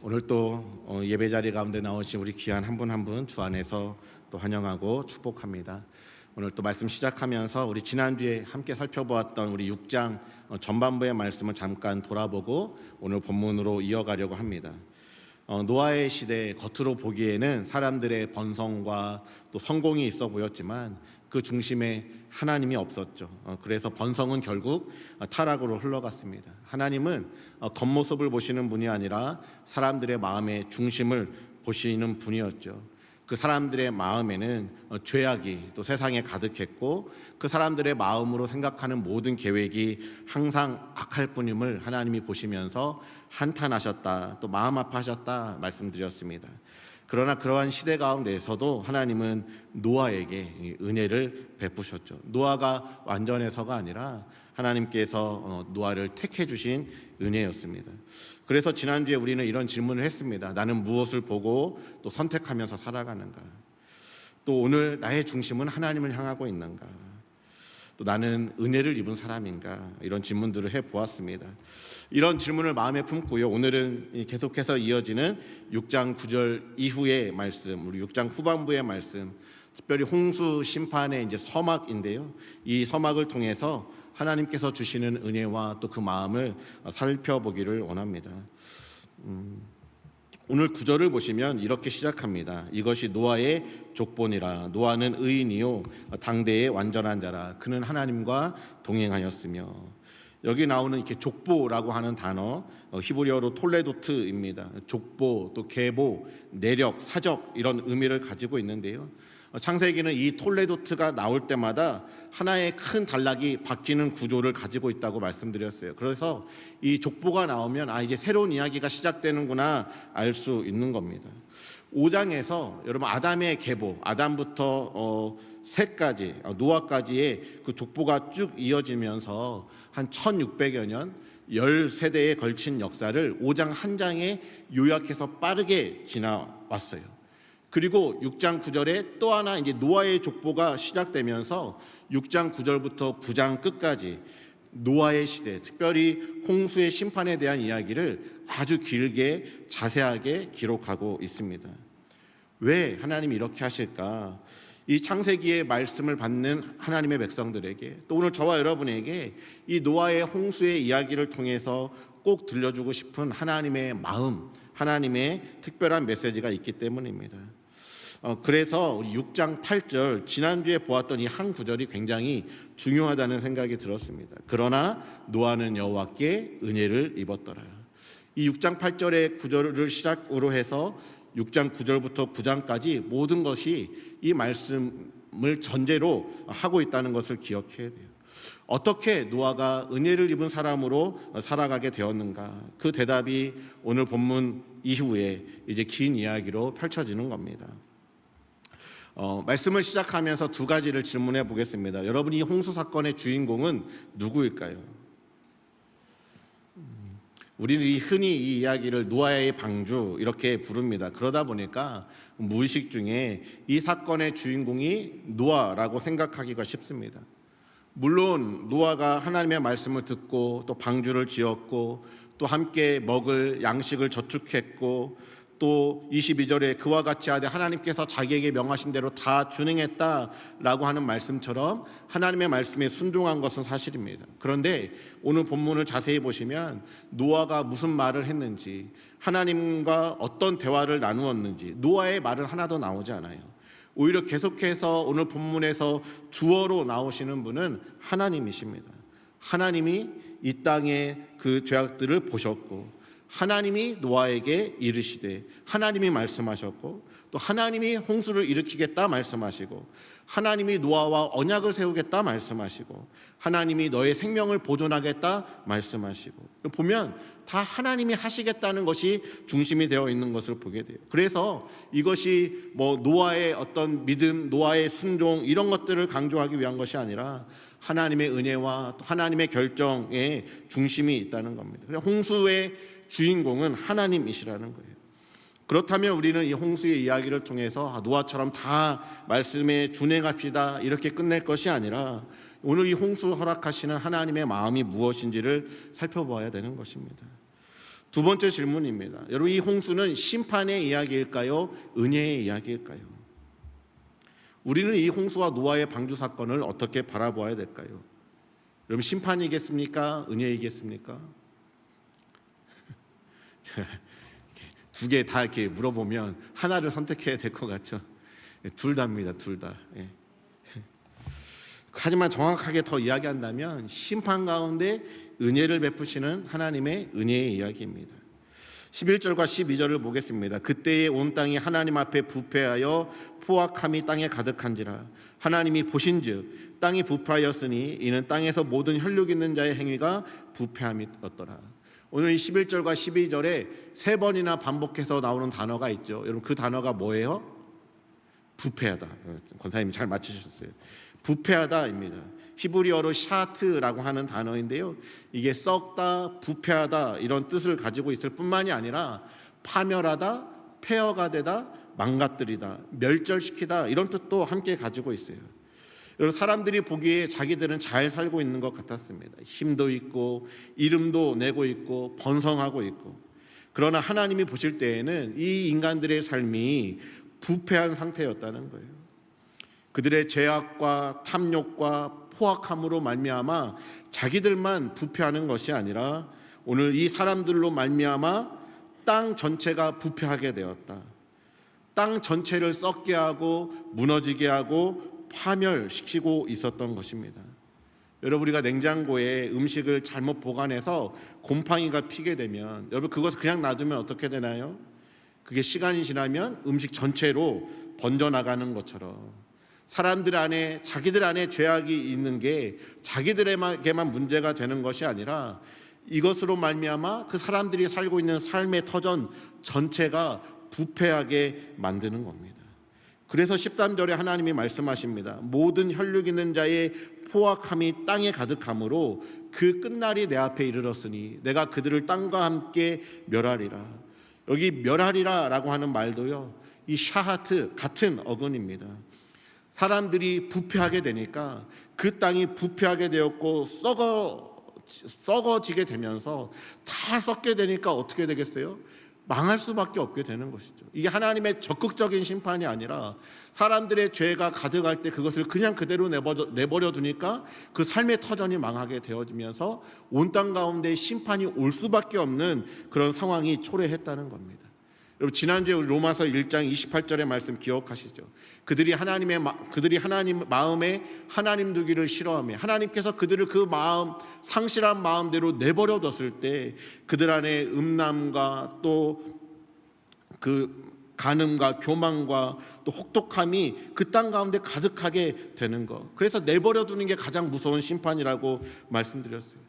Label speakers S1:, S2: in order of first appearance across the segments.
S1: 오늘 또 예배 자리 가운데 나오신 우리 귀한 한 분 한 분 주 안에서 또 환영하고 축복합니다. 오늘 또 말씀 시작하면서 우리 지난주에 함께 살펴보았던 우리 6장 전반부의 말씀을 잠깐 돌아보고 오늘 본문으로 이어가려고 합니다. 노아의 시대, 겉으로 보기에는 사람들의 번성과 또 성공이 있어 보였지만 그 중심에 하나님이 없었죠. 그래서 번성은 결국 타락으로 흘러갔습니다. 하나님은 겉모습을 보시는 분이 아니라 사람들의 마음의 중심을 보시는 분이었죠. 그 사람들의 마음에는 죄악이 또 세상에 가득했고 그 사람들의 마음으로 생각하는 모든 계획이 항상 악할 뿐임을 하나님이 보시면서 한탄하셨다, 또 마음 아파하셨다 말씀드렸습니다. 그러나 그러한 시대 가운데에서도 하나님은 노아에게 은혜를 베푸셨죠. 노아가 완전해서가 아니라 하나님께서 노아를 택해 주신 은혜였습니다. 그래서 지난주에 우리는 이런 질문을 했습니다. 나는 무엇을 보고 또 선택하면서 살아가는가? 또 오늘 나의 중심은 하나님을 향하고 있는가? 또 나는 은혜를 입은 사람인가? 이런 질문들을 해보았습니다. 이런 질문을 마음에 품고요. 오늘은 계속해서 이어지는 6장 9절 이후의 말씀, 우리 6장 후반부의 말씀, 특별히 홍수 심판의 이제 서막인데요. 이 서막을 통해서 하나님께서 주시는 은혜와 또 그 마음을 살펴보기를 원합니다. 오늘 9절을 보시면 이렇게 시작합니다. 이것이 노아의 족본이라. 노아는 의인이요 당대의 완전한 자라. 그는 하나님과 동행하였으며. 여기 나오는 이렇게 족보라고 하는 단어, 히브리어로 톨레도트입니다. 족보, 또 계보, 내력, 사적 이런 의미를 가지고 있는데요. 창세기는 이 톨레도트가 나올 때마다 하나의 큰 단락이 바뀌는 구조를 가지고 있다고 말씀드렸어요. 그래서 이 족보가 나오면 이제 새로운 이야기가 시작되는구나 알 수 있는 겁니다. 5장에서 여러분 아담의 계보, 아담부터 셋까지, 노아까지의 그 족보가 쭉 이어지면서 한 1600여 년 10세대에 걸친 역사를 5장 한 장에 요약해서 빠르게 지나왔어요. 그리고 6장 9절에 또 하나 이제 노아의 족보가 시작되면서 6장 9절부터 9장 끝까지 노아의 시대, 특별히 홍수의 심판에 대한 이야기를 아주 길게 자세하게 기록하고 있습니다. 왜 하나님이 이렇게 하실까? 이 창세기의 말씀을 받는 하나님의 백성들에게, 또 오늘 저와 여러분에게 이 노아의 홍수의 이야기를 통해서 꼭 들려주고 싶은 하나님의 마음, 하나님의 특별한 메시지가 있기 때문입니다. 그래서 우리 6장 8절, 지난주에 보았던 이 한 구절이 굉장히 중요하다는 생각이 들었습니다. 그러나 노아는 여호와께 은혜를 입었더라. 이 6장 8절의 구절을 시작으로 해서 6장 9절부터 9장까지 모든 것이 이 말씀을 전제로 하고 있다는 것을 기억해야 돼요. 어떻게 노아가 은혜를 입은 사람으로 살아가게 되었는가? 그 대답이 오늘 본문 이후에 이제 긴 이야기로 펼쳐지는 겁니다. 말씀을 시작하면서 두 가지를 질문해 보겠습니다. 여러분, 이 홍수 사건의 주인공은 누구일까요? 우리는 흔히 이 이야기를 노아의 방주 이렇게 부릅니다. 그러다 보니까 무의식 중에 이 사건의 주인공이 노아라고 생각하기가 쉽습니다. 물론 노아가 하나님의 말씀을 듣고 또 방주를 지었고 또 함께 먹을 양식을 저축했고 또 22절에 그와 같이 하되 하나님께서 자기에게 명하신 대로 다 준행했다라고 하는 말씀처럼 하나님의 말씀에 순종한 것은 사실입니다. 그런데 오늘 본문을 자세히 보시면 노아가 무슨 말을 했는지, 하나님과 어떤 대화를 나누었는지 노아의 말은 하나도 나오지 않아요. 오히려 계속해서 오늘 본문에서 주어로 나오시는 분은 하나님이십니다. 하나님이 이 땅의 그 죄악들을 보셨고 하나님이 노아에게 이르시되 하나님이 말씀하셨고 또 하나님이 홍수를 일으키겠다 말씀하시고 하나님이 노아와 언약을 세우겠다 말씀하시고 하나님이 너의 생명을 보존하겠다 말씀하시고 보면 다 하나님이 하시겠다는 것이 중심이 되어 있는 것을 보게 돼요. 그래서 이것이 노아의 어떤 믿음, 노아의 순종 이런 것들을 강조하기 위한 것이 아니라 하나님의 은혜와 또 하나님의 결정에 중심이 있다는 겁니다. 홍수의 주인공은 하나님이시라는 거예요. 그렇다면 우리는 이 홍수의 이야기를 통해서 노아처럼 다 말씀에 준행합시다 이렇게 끝낼 것이 아니라 오늘 이 홍수 허락하시는 하나님의 마음이 무엇인지를 살펴봐야 되는 것입니다. 두 번째 질문입니다. 여러분, 이 홍수는 심판의 이야기일까요? 은혜의 이야기일까요? 우리는 이 홍수와 노아의 방주 사건을 어떻게 바라보아야 될까요? 여러분, 심판이겠습니까? 은혜이겠습니까? 두 개 다 이렇게 물어보면 하나를 선택해야 될 것 같죠? 둘 다입니다, 둘 다. 하지만 정확하게 더 이야기한다면 심판 가운데 은혜를 베푸시는 하나님의 은혜의 이야기입니다. 11절과 12절을 보겠습니다. 그때에 온 땅이 하나님 앞에 부패하여 포악함이 땅에 가득한지라. 하나님이 보신즉 땅이 부패하였으니 이는 땅에서 모든 혈육 있는 자의 행위가 부패함이었더라. 오늘 이 11절과 12절에 세 번이나 반복해서 나오는 단어가 있죠. 여러분, 그 단어가 뭐예요? 부패하다. 권사님이 잘 맞추셨어요. 부패하다입니다. 히브리어로 샤트라고 하는 단어인데요, 이게 썩다, 부패하다 이런 뜻을 가지고 있을 뿐만이 아니라 파멸하다, 폐허가 되다, 망가뜨리다, 멸절시키다 이런 뜻도 함께 가지고 있어요. 여러분, 사람들이 보기에 자기들은 잘 살고 있는 것 같았습니다. 힘도 있고 이름도 내고 있고 번성하고 있고. 그러나 하나님이 보실 때에는 이 인간들의 삶이 부패한 상태였다는 거예요. 그들의 죄악과 탐욕과 포악함으로 말미암아 자기들만 부패하는 것이 아니라 오늘 이 사람들로 말미암아 땅 전체가 부패하게 되었다. 땅 전체를 썩게 하고 무너지게 하고 파멸시키고 있었던 것입니다. 여러분, 우리가 냉장고에 음식을 잘못 보관해서 곰팡이가 피게 되면 여러분, 그것을 그냥 놔두면 어떻게 되나요? 그게 시간이 지나면 음식 전체로 번져나가는 것처럼 사람들 안에, 자기들 안에 죄악이 있는 게 자기들에게만 문제가 되는 것이 아니라 이것으로 말미암아 그 사람들이 살고 있는 삶의 터전 전체가 부패하게 만드는 겁니다. 그래서 13절에 하나님이 말씀하십니다. 모든 혈육 있는 자의 포악함이 땅에 가득함으로 그 끝날이 내 앞에 이르렀으니 내가 그들을 땅과 함께 멸하리라. 여기 멸하리라 라고 하는 말도요, 이 샤하트 같은 어근입니다. 사람들이 부패하게 되니까 그 땅이 부패하게 되었고 썩어지게 되면서 다 썩게 되니까 어떻게 되겠어요? 망할 수밖에 없게 되는 것이죠. 이게 하나님의 적극적인 심판이 아니라 사람들의 죄가 가득할 때 그것을 그냥 그대로 내버려 두니까 그 삶의 터전이 망하게 되어지면서 온 땅 가운데 심판이 올 수밖에 없는 그런 상황이 초래했다는 겁니다. 여러분, 지난주에 우리 로마서 1장 28절의 말씀 기억하시죠? 그들이 하나님 마음에 하나님 두기를 싫어하며 하나님께서 그들을 그 마음, 상실한 마음대로 내버려 뒀을 때 그들 안에 음란과 또 그 간음과 교만과 또 혹독함이 그 땅 가운데 가득하게 되는 것. 그래서 내버려 두는 게 가장 무서운 심판이라고 말씀드렸어요.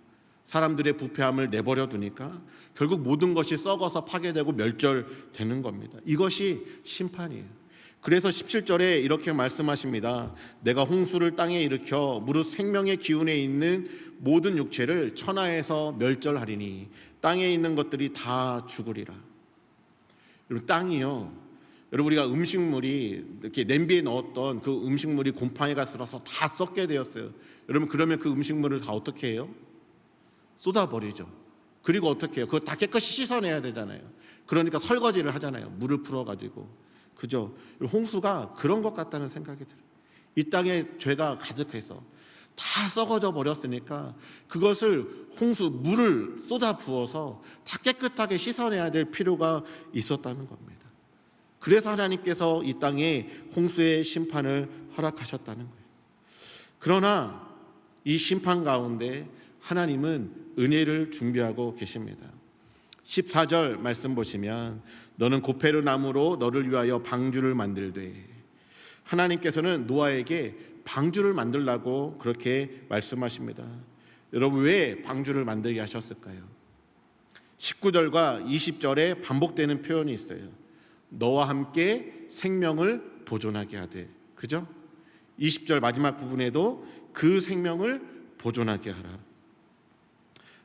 S1: 사람들의 부패함을 내버려 두니까 결국 모든 것이 썩어서 파괴되고 멸절되는 겁니다. 이것이 심판이에요. 그래서 17절에 이렇게 말씀하십니다. 내가 홍수를 땅에 일으켜 무릇 생명의 기운에 있는 모든 육체를 천하에서 멸절하리니 땅에 있는 것들이 다 죽으리라. 여러분, 땅이요, 여러분, 우리가 음식물이 이렇게 냄비에 넣었던 그 음식물이 곰팡이가 쓸어서 다 썩게 되었어요. 여러분, 그러면 그 음식물을 다 어떻게 해요? 쏟아버리죠. 그리고 어떻게 해요? 그거 다 깨끗이 씻어내야 되잖아요. 그러니까 설거지를 하잖아요. 물을 풀어가지고. 그죠? 홍수가 그런 것 같다는 생각이 들어요. 이 땅에 죄가 가득해서 다 썩어져 버렸으니까 그것을 물을 쏟아 부어서 다 깨끗하게 씻어내야 될 필요가 있었다는 겁니다. 그래서 하나님께서 이 땅에 홍수의 심판을 허락하셨다는 거예요. 그러나 이 심판 가운데 하나님은 은혜를 준비하고 계십니다. 14절 말씀 보시면 너는 고페르 나무로 너를 위하여 방주를 만들되, 하나님께서는 노아에게 방주를 만들라고 그렇게 말씀하십니다. 여러분, 왜 방주를 만들게 하셨을까요? 19절과 20절에 반복되는 표현이 있어요. 너와 함께 생명을 보존하게 하되, 그죠? 20절 마지막 부분에도 그 생명을 보존하게 하라.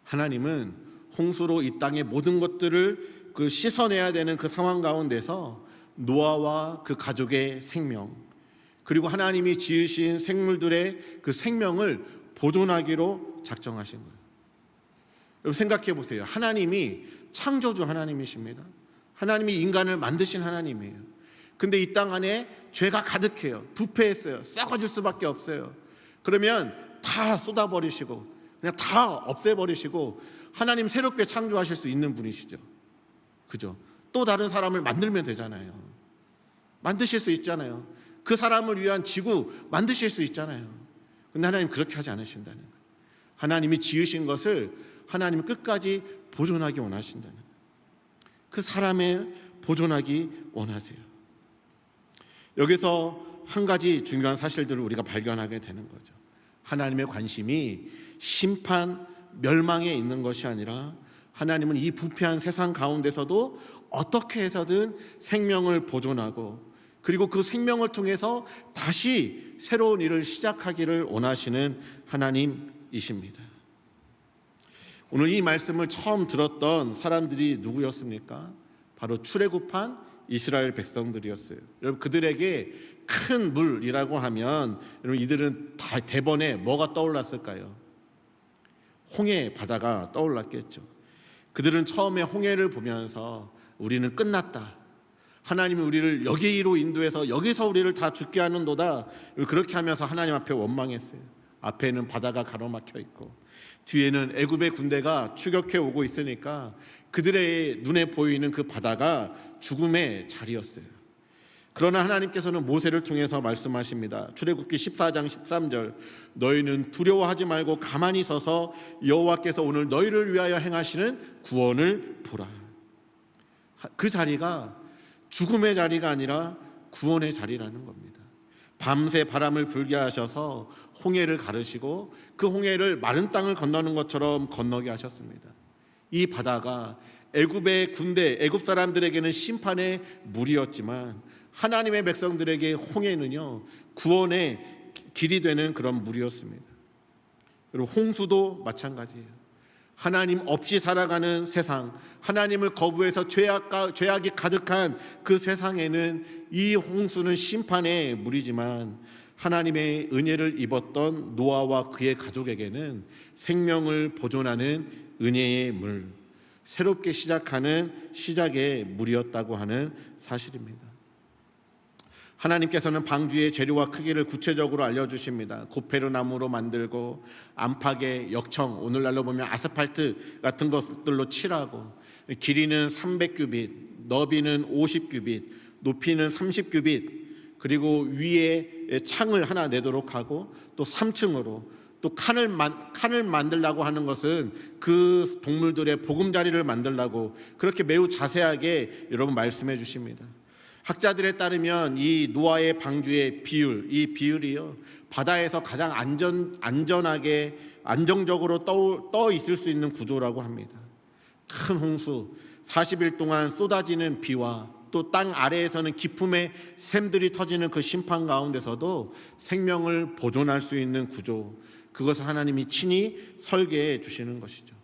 S1: 하나님은 홍수로 이 땅의 모든 것들을 씻어내야 되는 그 상황 가운데서 노아와 그 가족의 생명, 그리고 하나님이 지으신 생물들의 그 생명을 보존하기로 작정하신 거예요. 여러분, 생각해 보세요. 하나님이 창조주 하나님이십니다. 하나님이 인간을 만드신 하나님이에요. 근데 이 땅 안에 죄가 가득해요. 부패했어요. 썩어질 수밖에 없어요. 그러면 다 쏟아버리시고 그냥 다 없애버리시고 하나님 새롭게 창조하실 수 있는 분이시죠. 그죠? 또 다른 사람을 만들면 되잖아요. 만드실 수 있잖아요. 그 사람을 위한 지구 만드실 수 있잖아요. 근데 하나님 그렇게 하지 않으신다는 거예요. 하나님이 지으신 것을 하나님은 끝까지 보존하기 원하신다는 거예요. 그 사람을 보존하기 원하세요. 여기서 한 가지 중요한 사실들을 우리가 발견하게 되는 거죠. 하나님의 관심이 심판, 멸망에 있는 것이 아니라 하나님은 이 부패한 세상 가운데서도 어떻게 해서든 생명을 보존하고 그리고 그 생명을 통해서 다시 새로운 일을 시작하기를 원하시는 하나님이십니다. 오늘 이 말씀을 처음 들었던 사람들이 누구였습니까? 바로 출애굽한 이스라엘 백성들이었어요. 여러분, 그들에게 큰 물이라고 하면 여러분 이들은 다 대번에 뭐가 떠올랐을까요? 홍해 바다가 떠올랐겠죠. 그들은 처음에 홍해를 보면서 우리는 끝났다. 하나님이 우리를 여기로 인도해서 여기서 우리를 다 죽게 하는도다. 그렇게 하면서 하나님 앞에 원망했어요. 앞에는 바다가 가로막혀 있고 뒤에는 애굽의 군대가 추격해 오고 있으니까 그들의 눈에 보이는 그 바다가 죽음의 자리였어요. 그러나 하나님께서는 모세를 통해서 말씀하십니다. 출애굽기 14장 13절 너희는 두려워하지 말고 가만히 서서 여호와께서 오늘 너희를 위하여 행하시는 구원을 보라. 그 자리가 죽음의 자리가 아니라 구원의 자리라는 겁니다. 밤새 바람을 불게 하셔서 홍해를 가르시고 그 홍해를 마른 땅을 건너는 것처럼 건너게 하셨습니다. 이 바다가 애굽의 군대, 애굽 사람들에게는 심판의 물이었지만 하나님의 백성들에게 홍해는요 구원의 길이 되는 그런 물이었습니다. 그리고 홍수도 마찬가지예요. 하나님 없이 살아가는 세상, 하나님을 거부해서 죄악이 가득한 그 세상에는 이 홍수는 심판의 물이지만 하나님의 은혜를 입었던 노아와 그의 가족에게는 생명을 보존하는 은혜의 물, 새롭게 시작하는 시작의 물이었다고 하는 사실입니다. 하나님께서는 방주의 재료와 크기를 구체적으로 알려주십니다. 고페르 나무로 만들고 안팎에 역청, 오늘날로 보면 아스팔트 같은 것들로 칠하고 길이는 300규빗, 너비는 50규빗, 높이는 30규빗, 그리고 위에 창을 하나 내도록 하고 또 3층으로 또 칸을 만들려고 하는 것은 그 동물들의 보금자리를 만들려고 그렇게 매우 자세하게 여러분 말씀해 주십니다. 학자들에 따르면 이 노아의 방주의 비율, 이 비율이요 바다에서 가장 안전하게 안정적으로 떠 있을 수 있는 구조라고 합니다. 큰 홍수, 40일 동안 쏟아지는 비와 또 땅 아래에서는 기품의 샘들이 터지는 그 심판 가운데서도 생명을 보존할 수 있는 구조, 그것을 하나님이 친히 설계해 주시는 것이죠.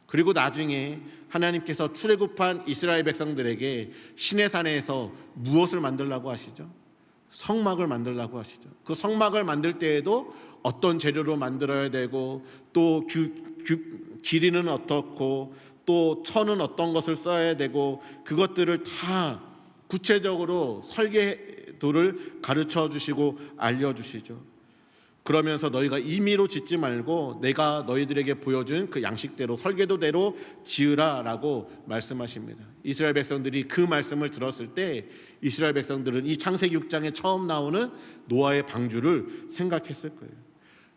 S1: 그리고 나중에 하나님께서 출애굽한 이스라엘 백성들에게 시내산에서 무엇을 만들라고 하시죠? 성막을 만들라고 하시죠. 그 성막을 만들 때에도 어떤 재료로 만들어야 되고 또 길이는 어떻고 또 천은 어떤 것을 써야 되고 그것들을 다 구체적으로 설계도를 가르쳐 주시고 알려주시죠. 그러면서 너희가 임의로 짓지 말고 내가 너희들에게 보여준 그 양식대로 설계도대로 지으라 라고 말씀하십니다. 이스라엘 백성들이 그 말씀을 들었을 때 이스라엘 백성들은 이 창세기 6장에 처음 나오는 노아의 방주를 생각했을 거예요.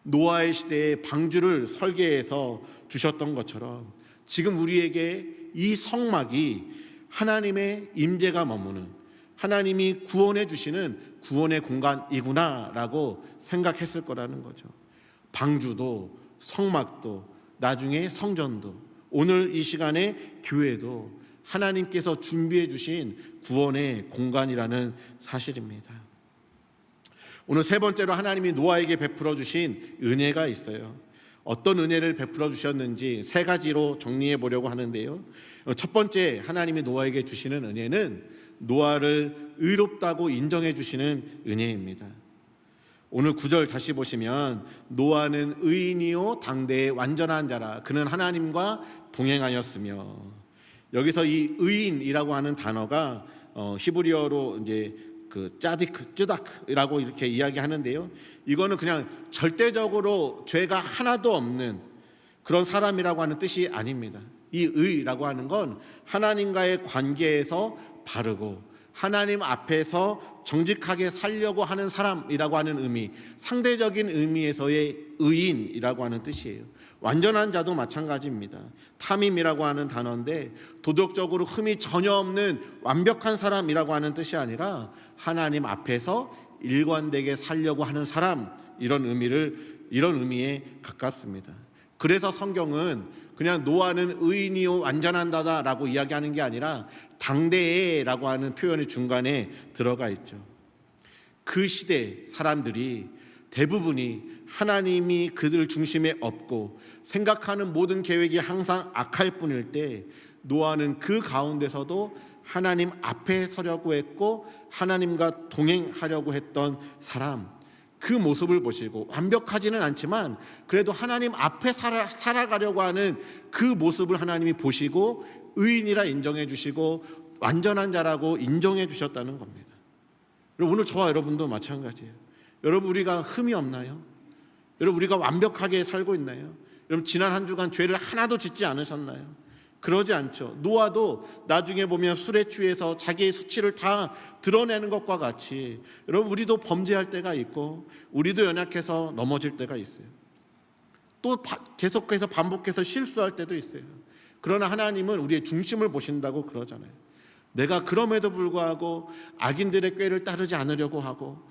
S1: 노아의 시대에 방주를 설계해서 주셨던 것처럼 지금 우리에게 이 성막이 하나님의 임재가 머무는, 하나님이 구원해 주시는 구원의 공간이구나 라고 생각했을 거라는 거죠. 방주도 성막도 나중에 성전도 오늘 이 시간에 교회도 하나님께서 준비해 주신 구원의 공간이라는 사실입니다. 오늘 세 번째로 하나님이 노아에게 베풀어 주신 은혜가 있어요. 어떤 은혜를 베풀어 주셨는지 세 가지로 정리해 보려고 하는데요. 첫 번째 하나님이 노아에게 주시는 은혜는 노아를 의롭다고 인정해 주시는 은혜입니다. 오늘 9절 다시 보시면 노아는 의인이요 당대의 완전한 자라 그는 하나님과 동행하였으며, 여기서 이 의인이라고 하는 단어가 히브리어로 이제 그 쯔다크라고 이렇게 이야기하는데요. 이거는 그냥 절대적으로 죄가 하나도 없는 그런 사람이라고 하는 뜻이 아닙니다. 이 의라고 하는 건 하나님과의 관계에서 바르고 하나님 앞에서 정직하게 살려고 하는 사람이라고 하는 의미, 상대적인 의미에서의 의인이라고 하는 뜻이에요. 완전한 자도 마찬가지입니다. 탐임이라고 하는 단어인데 도덕적으로 흠이 전혀 없는 완벽한 사람이라고 하는 뜻이 아니라 하나님 앞에서 일관되게 살려고 하는 사람, 이런 의미에 가깝습니다. 그래서 성경은 그냥 노아는 의인이요 완전한 자다라고 이야기하는 게 아니라 당대에라고 하는 표현이 중간에 들어가 있죠. 그 시대 사람들이 대부분이 하나님이 그들 중심에 없고 생각하는 모든 계획이 항상 악할 뿐일 때 노아는 그 가운데서도 하나님 앞에 서려고 했고 하나님과 동행하려고 했던 사람, 그 모습을 보시고 완벽하지는 않지만 그래도 하나님 앞에 살아가려고 하는 그 모습을 하나님이 보시고 의인이라 인정해 주시고 완전한 자라고 인정해 주셨다는 겁니다. 오늘 저와 여러분도 마찬가지예요. 여러분, 우리가 흠이 없나요? 여러분, 우리가 완벽하게 살고 있나요? 여러분, 지난 한 주간 죄를 하나도 짓지 않으셨나요? 그러지 않죠. 노아도 나중에 보면 술에 취해서 자기의 수치를 다 드러내는 것과 같이 여러분, 우리도 범죄할 때가 있고 우리도 연약해서 넘어질 때가 있어요. 또 계속해서 반복해서 실수할 때도 있어요. 그러나 하나님은 우리의 중심을 보신다고 그러잖아요. 내가 그럼에도 불구하고 악인들의 꾀를 따르지 않으려고 하고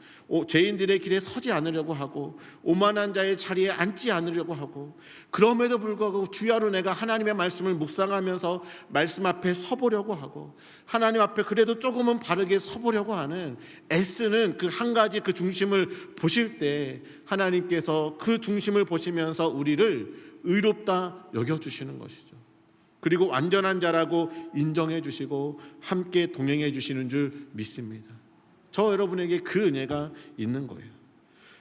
S1: 죄인들의 길에 서지 않으려고 하고 오만한 자의 자리에 앉지 않으려고 하고 그럼에도 불구하고 주야로 내가 하나님의 말씀을 묵상하면서 말씀 앞에 서보려고 하고 하나님 앞에 그래도 조금은 바르게 서보려고 하는 애쓰는 그 한 가지 그 중심을 보실 때 하나님께서 그 중심을 보시면서 우리를 의롭다 여겨주시는 것이죠. 그리고 완전한 자라고 인정해 주시고 함께 동행해 주시는 줄 믿습니다. 저 여러분에게 그 은혜가 있는 거예요.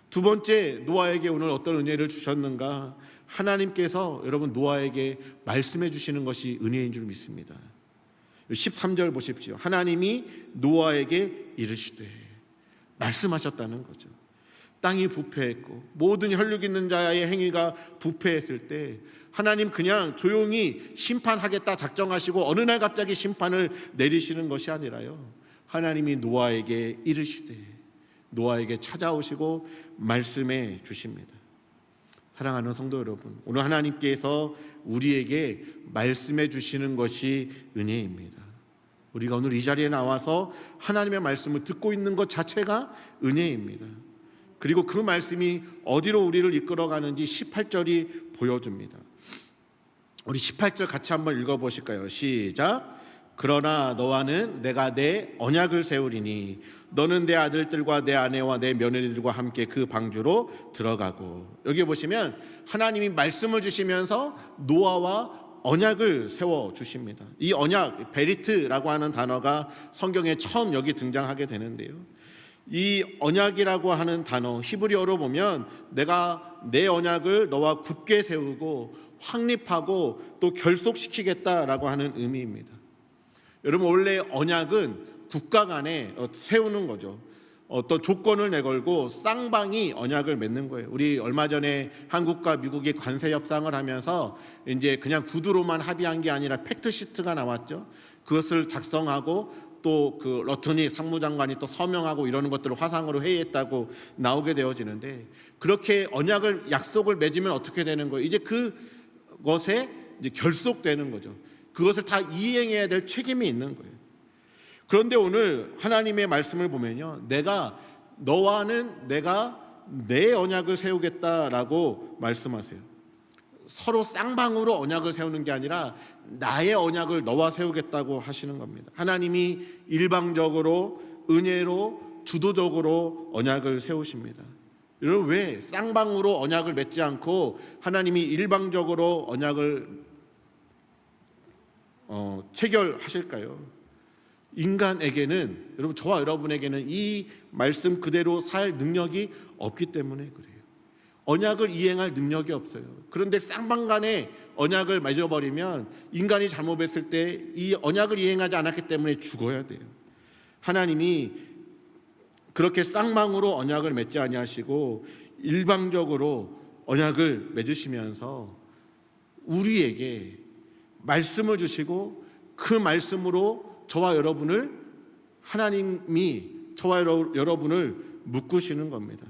S1: 두 번째, 노아에게 오늘 어떤 은혜를 주셨는가? 하나님께서 여러분 노아에게 말씀해 주시는 것이 은혜인 줄 믿습니다. 13절 보십시오. 하나님이 노아에게 이르시되, 말씀하셨다는 거죠. 땅이 부패했고 모든 혈육 있는 자의 행위가 부패했을 때 하나님 그냥 조용히 심판하겠다 작정하시고 어느 날 갑자기 심판을 내리시는 것이 아니라요, 하나님이 노아에게 이르시되 노아에게 찾아오시고 말씀해 주십니다. 사랑하는 성도 여러분, 오늘 하나님께서 우리에게 말씀해 주시는 것이 은혜입니다. 우리가 오늘 이 자리에 나와서 하나님의 말씀을 듣고 있는 것 자체가 은혜입니다. 그리고 그 말씀이 어디로 우리를 이끌어가는지 18절이 보여줍니다. 우리 18절 같이 한번 읽어보실까요? 시작. 그러나 너와는 내가 내 언약을 세우리니 너는 내 아들들과 내 아내와 내 며느리들과 함께 그 방주로 들어가고. 여기 보시면 하나님이 말씀을 주시면서 노아와 언약을 세워주십니다. 이 언약, 베리트라고 하는 단어가 성경에 처음 여기 등장하게 되는데요, 이 언약이라고 하는 단어 히브리어로 보면 내가 내 언약을 너와 굳게 세우고 확립하고 또 결속시키겠다라고 하는 의미입니다. 여러분, 원래 언약은 국가 간에 세우는 거죠. 어떤 조건을 내걸고 쌍방이 언약을 맺는 거예요. 우리 얼마 전에 한국과 미국이 관세 협상을 하면서 이제 그냥 구두로만 합의한 게 아니라 팩트 시트가 나왔죠. 그것을 작성하고 또 그 러튼이 상무장관이 또 서명하고 이러는 것들을 화상으로 회의했다고 나오게 되어지는데, 그렇게 언약을 약속을 맺으면 어떻게 되는 거예요? 이제 그것에 이제 결속되는 거죠. 그것을 다 이행해야 될 책임이 있는 거예요. 그런데 오늘 하나님의 말씀을 보면요, 너와는 내가 내 언약을 세우겠다라고 말씀하세요. 서로 쌍방으로 언약을 세우는 게 아니라 나의 언약을 너와 세우겠다고 하시는 겁니다. 하나님이 일방적으로 은혜로 주도적으로 언약을 세우십니다. 여러분, 왜 쌍방으로 언약을 맺지 않고 하나님이 일방적으로 언약을 체결하실까요? 인간에게는, 여러분 저와 여러분에게는 이 말씀 그대로 살 능력이 없기 때문에 그래요. 언약을 이행할 능력이 없어요. 그런데 쌍방간에 언약을 맺어버리면 인간이 잘못했을 때 이 언약을 이행하지 않았기 때문에 죽어야 돼요. 하나님이 그렇게 쌍방으로 언약을 맺지 아니하시고 일방적으로 언약을 맺으시면서 우리에게 말씀을 주시고 그 말씀으로 저와 여러분을 하나님이 저와 여러분을 묶으시는 겁니다.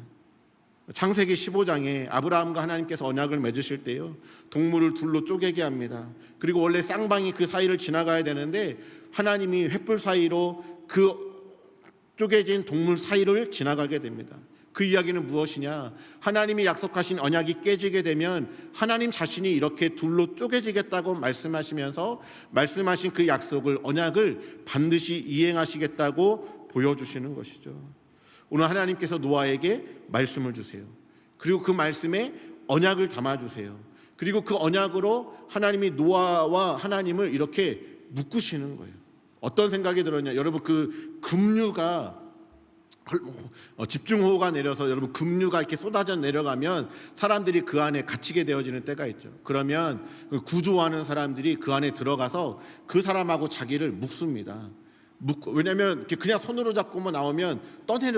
S1: 창세기 15장에 아브라함과 하나님께서 언약을 맺으실 때요, 동물을 둘로 쪼개게 합니다. 그리고 원래 쌍방이 그 사이를 지나가야 되는데 하나님이 횃불 사이로 그 쪼개진 동물 사이를 지나가게 됩니다. 그 이야기는 무엇이냐? 하나님이 약속하신 언약이 깨지게 되면 하나님 자신이 이렇게 둘로 쪼개지겠다고 말씀하시면서 말씀하신 그 약속을, 언약을 반드시 이행하시겠다고 보여주시는 것이죠. 오늘 하나님께서 노아에게 말씀을 주세요. 그리고 그 말씀에 언약을 담아주세요. 그리고 그 언약으로 하나님이 노아와 하나님을 이렇게 묶으시는 거예요. 어떤 생각이 들었냐? 여러분, 그 급류가 집중호우가 내려서 여러분 급류가 이렇게 쏟아져 내려가면 사람들이 그 안에 갇히게 되어지는 때가 있죠. 그러면 구조하는 사람들이 그 안에 들어가서 그 사람하고 자기를 묶습니다. 왜냐하면 그냥 손으로 잡고만 나오면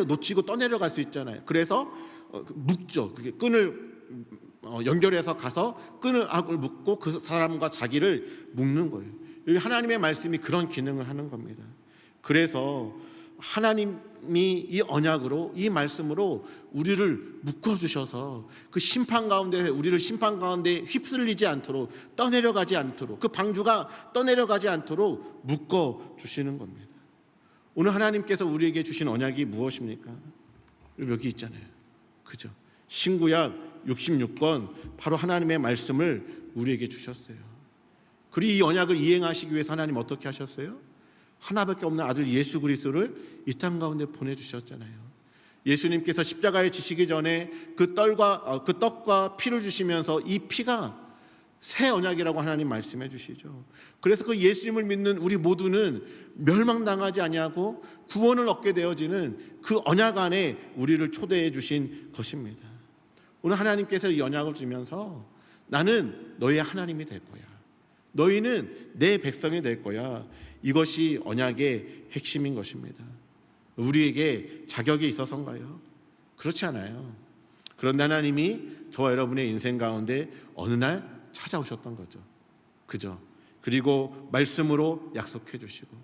S1: 놓치고 떠내려갈 수 있잖아요. 그래서 묶죠. 그게 끈을 연결해서 가서 끈을 묶고 그 사람과 자기를 묶는 거예요. 여기 하나님의 말씀이 그런 기능을 하는 겁니다. 그래서 하나님이 이 언약으로, 이 말씀으로 우리를 묶어주셔서 그 심판 가운데, 우리를 심판 가운데 휩쓸리지 않도록, 떠내려가지 않도록, 그 방주가 떠내려가지 않도록 묶어주시는 겁니다. 오늘 하나님께서 우리에게 주신 언약이 무엇입니까? 여기 있잖아요. 그죠? 신구약 66권, 바로 하나님의 말씀을 우리에게 주셨어요. 그리고 이 언약을 이행하시기 위해서 하나님 어떻게 하셨어요? 하나밖에 없는 아들 예수 그리스도를 이 땅 가운데 보내주셨잖아요. 예수님께서 십자가에 지시기 전에 그 떡과 피를 주시면서 이 피가 새 언약이라고 하나님 말씀해 주시죠. 그래서 그 예수님을 믿는 우리 모두는 멸망당하지 아니하고 구원을 얻게 되어지는 그 언약 안에 우리를 초대해 주신 것입니다. 오늘 하나님께서 이 언약을 주면서 나는 너의 하나님이 될 거야, 너희는 내 백성이 될 거야, 이것이 언약의 핵심인 것입니다. 우리에게 자격이 있어서인가요? 그렇지 않아요. 그런데 하나님이 저와 여러분의 인생 가운데 어느 날 찾아오셨던 거죠. 그죠? 그리고 말씀으로 약속해 주시고,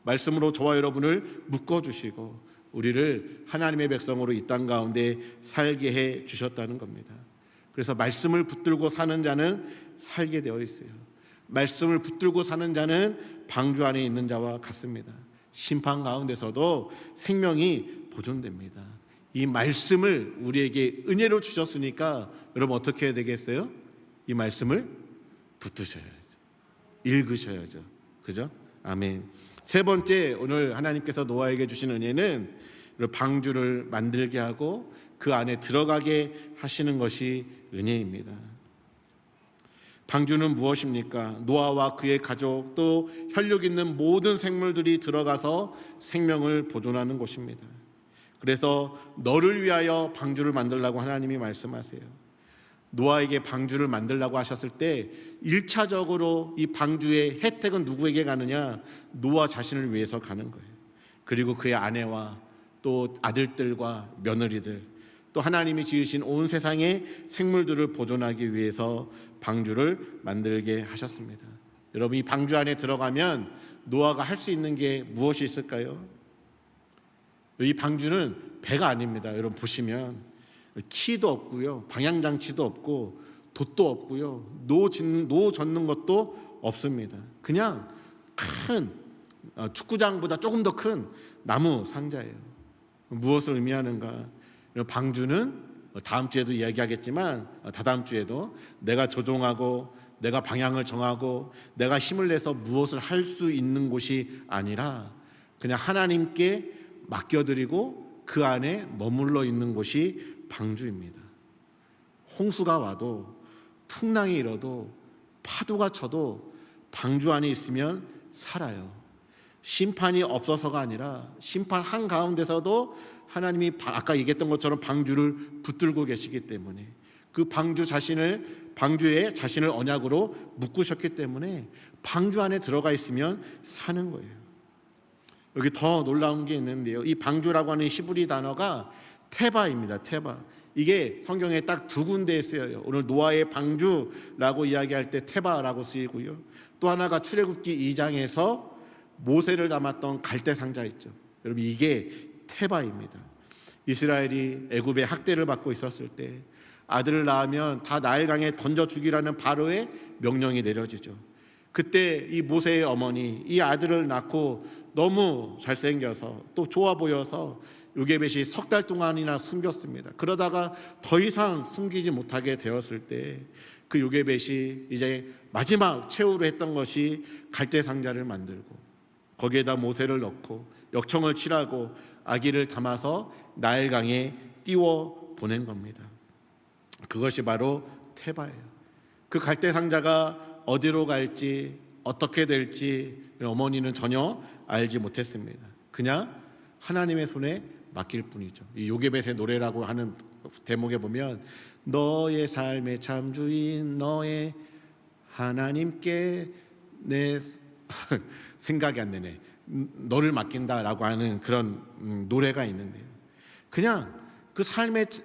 S1: 말씀으로 저와 여러분을 묶어 주시고, 우리를 하나님의 백성으로 이 땅 가운데 살게 해 주셨다는 겁니다. 그래서 말씀을 붙들고 사는 자는 살게 되어 있어요. 말씀을 붙들고 사는 자는 방주 안에 있는 자와 같습니다. 심판 가운데서도 생명이 보존됩니다. 이 말씀을 우리에게 은혜로 주셨으니까 여러분 어떻게 해야 되겠어요? 이 말씀을 붙드셔야죠. 읽으셔야죠. 그죠? 아멘. 세 번째, 오늘 하나님께서 노아에게 주신 은혜는 방주를 만들게 하고 그 안에 들어가게 하시는 것이 은혜입니다. 방주는 무엇입니까? 노아와 그의 가족, 또 혈육 있는 모든 생물들이 들어가서 생명을 보존하는 곳입니다. 그래서 너를 위하여 방주를 만들라고 하나님이 말씀하세요. 노아에게 방주를 만들라고 하셨을 때 1차적으로 이 방주의 혜택은 누구에게 가느냐? 노아 자신을 위해서 가는 거예요. 그리고 그의 아내와 또 아들들과 며느리들, 또 하나님이 지으신 온 세상의 생물들을 보존하기 위해서 방주를 만들게 하셨습니다. 여러분, 이 방주 안에 들어가면 노아가 할 수 있는 게 무엇이 있을까요? 이 방주는 배가 아닙니다. 여러분 보시면 키도 없고요, 방향장치도 없고 돛도 없고요, 노 젓는 것도 없습니다. 그냥 큰 축구장보다 조금 더 큰 나무 상자예요. 무엇을 의미하는가? 방주는 다음 주에도 이야기하겠지만 다다음 주에도 내가 조종하고 내가 방향을 정하고 내가 힘을 내서 무엇을 할 수 있는 곳이 아니라 그냥 하나님께 맡겨드리고 그 안에 머물러 있는 곳이 방주입니다. 홍수가 와도 풍랑이 일어도 파도가 쳐도 방주 안에 있으면 살아요. 심판이 없어서가 아니라 심판 한가운데서도 하나님이 아까 얘기했던 것처럼 방주를 붙들고 계시기 때문에, 그 방주에 자신을 언약으로 묶으셨기 때문에 방주 안에 들어가 있으면 사는 거예요. 여기 더 놀라운 게 있는데요. 이 방주라고 하는 히브리 단어가 테바입니다. 테바. 이게 성경에 딱 두 군데에 쓰여요. 오늘 노아의 방주라고 이야기할 때 테바라고 쓰이고요. 또 하나가 출애굽기 2장에서 모세를 담았던 갈대 상자 있죠. 여러분, 이게 테바입니다. 이스라엘이 애굽의 학대를 받고 있었을 때 아들을 낳으면 다 나일강에 던져 죽이라는 바로의 명령이 내려지죠. 그때 이 모세의 어머니 이 아들을 낳고 너무 잘생겨서 또 좋아 보여서 요게벳이 석 달 동안이나 숨겼습니다. 그러다가 더 이상 숨기지 못하게 되었을 때 그 요게벳이 이제 마지막 최후로 했던 것이 갈대 상자를 만들고 거기에다 모세를 넣고 역청을 칠하고 아기를 담아서 나일강에 띄워 보낸 겁니다. 그것이 바로 테바예요. 그 갈대 상자가 어디로 갈지 어떻게 될지 어머니는 전혀 알지 못했습니다. 그냥 하나님의 손에 맡길 뿐이죠. 이 요게벳의 노래라고 하는 대목에 보면 너의 삶의 참 주인 너의 하나님께 내 생각이 안 되네. 너를 맡긴다라고 하는 그런 노래가 있는데요. 그냥 그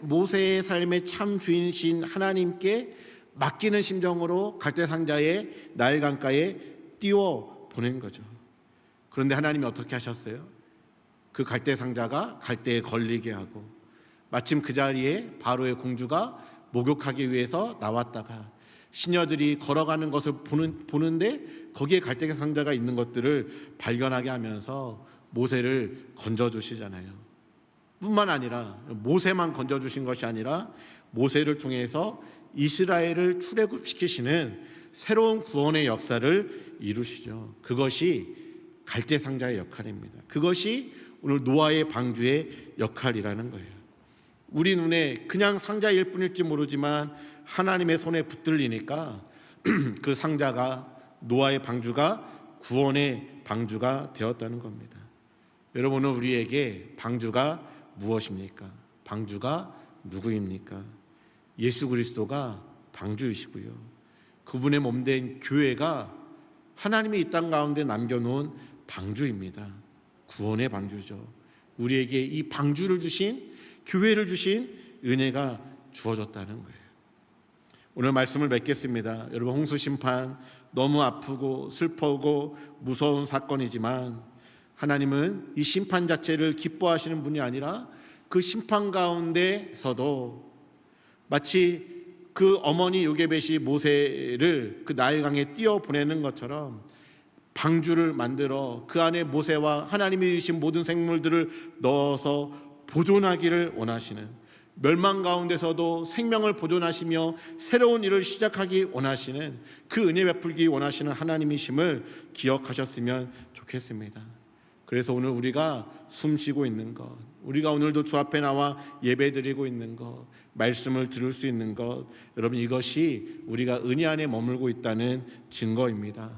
S1: 모세의 삶의 참 주인이신 하나님께 맡기는 심정으로 갈대 상자에 나일강가에 띄워 보낸 거죠. 그런데 하나님이 어떻게 하셨어요? 그 갈대 상자가 갈대에 걸리게 하고 마침 그 자리에 바로의 공주가 목욕하기 위해서 나왔다가 시녀들이 걸어가는 것을 보는데 거기에 갈대 상자가 있는 것들을 발견하게 하면서 모세를 건져주시잖아요. 뿐만 아니라 모세만 건져주신 것이 아니라 모세를 통해서 이스라엘을 출애굽시키시는 새로운 구원의 역사를 이루시죠. 그것이 갈대 상자의 역할입니다. 그것이 오늘 노아의 방주의 역할이라는 거예요. 우리 눈에 그냥 상자일 뿐일지 모르지만 하나님의 손에 붙들리니까 그 상자가 노아의 방주가 구원의 방주가 되었다는 겁니다. 여러분은 우리에게 방주가 무엇입니까? 방주가 누구입니까? 예수 그리스도가 방주이시고요. 그분의 몸된 교회가 하나님이 이 땅 가운데 남겨놓은 방주입니다. 구원의 방주죠. 우리에게 이 방주를 주신 교회를 주신 은혜가 주어졌다는 거예요. 오늘 말씀을 맺겠습니다. 여러분, 홍수 심판 너무 아프고 슬퍼고 무서운 사건이지만 하나님은 이 심판 자체를 기뻐하시는 분이 아니라 그 심판 가운데서도 마치 그 어머니 요게벳이 모세를 그 나일강에 띄워 보내는 것처럼 방주를 만들어 그 안에 모세와 하나님이 주신 모든 생물들을 넣어서 보존하기를 원하시는, 멸망 가운데서도 생명을 보존하시며 새로운 일을 시작하기 원하시는 그 은혜 베풀기 원하시는 하나님이심을 기억하셨으면 좋겠습니다. 그래서 오늘 우리가 숨쉬고 있는 것, 우리가 오늘도 주 앞에 나와 예배드리고 있는 것, 말씀을 들을 수 있는 것, 여러분, 이것이 우리가 은혜 안에 머물고 있다는 증거입니다.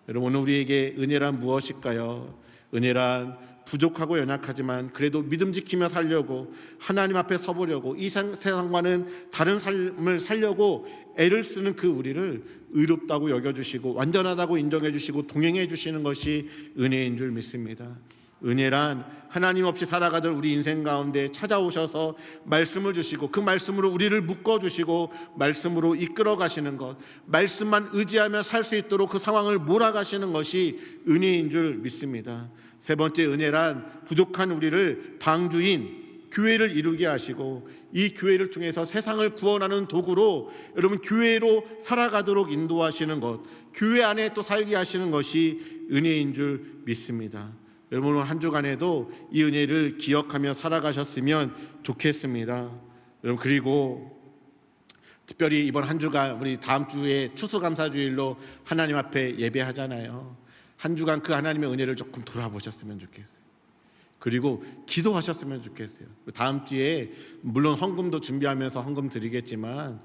S1: 여러분, 오늘 우리에게 은혜란 무엇일까요? 은혜란 부족하고 연약하지만 그래도 믿음 지키며 살려고, 하나님 앞에 서보려고, 이 세상과는 다른 삶을 살려고 애를 쓰는 그 우리를 의롭다고 여겨주시고 완전하다고 인정해 주시고 동행해 주시는 것이 은혜인 줄 믿습니다. 은혜란 하나님 없이 살아가던 우리 인생 가운데 찾아오셔서 말씀을 주시고 그 말씀으로 우리를 묶어주시고 말씀으로 이끌어 가시는 것, 말씀만 의지하며 살 수 있도록 그 상황을 몰아가시는 것이 은혜인 줄 믿습니다. 세 번째, 은혜란 부족한 우리를 방주인 교회를 이루게 하시고 이 교회를 통해서 세상을 구원하는 도구로 여러분 교회로 살아가도록 인도하시는 것, 교회 안에 또 살게 하시는 것이 은혜인 줄 믿습니다. 여러분, 오늘 한 주간에도 이 은혜를 기억하며 살아가셨으면 좋겠습니다. 여러분, 그리고 특별히 이번 한 주간 우리 다음 주에 추수감사주일로 하나님 앞에 예배하잖아요. 한 주간 그 하나님의 은혜를 조금 돌아보셨으면 좋겠어요. 그리고 기도하셨으면 좋겠어요. 다음 주에 물론 헌금도 준비하면서 헌금 드리겠지만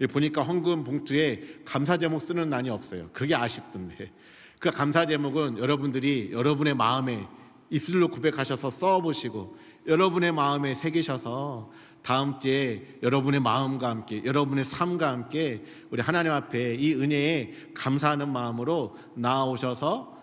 S1: 보니까 헌금 봉투에 감사 제목 쓰는 난이 없어요. 그게 아쉽던데, 그 감사 제목은 여러분들이 여러분의 마음에 입술로 고백하셔서 써보시고 여러분의 마음에 새기셔서 다음 주에 여러분의 마음과 함께 여러분의 삶과 함께 우리 하나님 앞에 이 은혜에 감사하는 마음으로 나아오셔서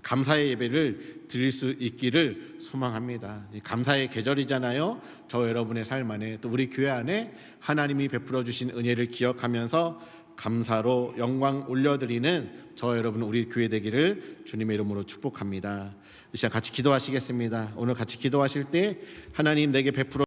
S1: 감사의 예배를 드릴 수 있기를 소망합니다. 감사의 계절이잖아요. 저 여러분의 삶 안에 또 우리 교회 안에 하나님이 베풀어 주신 은혜를 기억하면서 감사로 영광 올려드리는 저 여러분 우리 교회 되기를 주님의 이름으로 축복합니다. 이 시간 같이 기도하시겠습니다. 오늘 같이 기도하실 때 하나님 내게 베풀어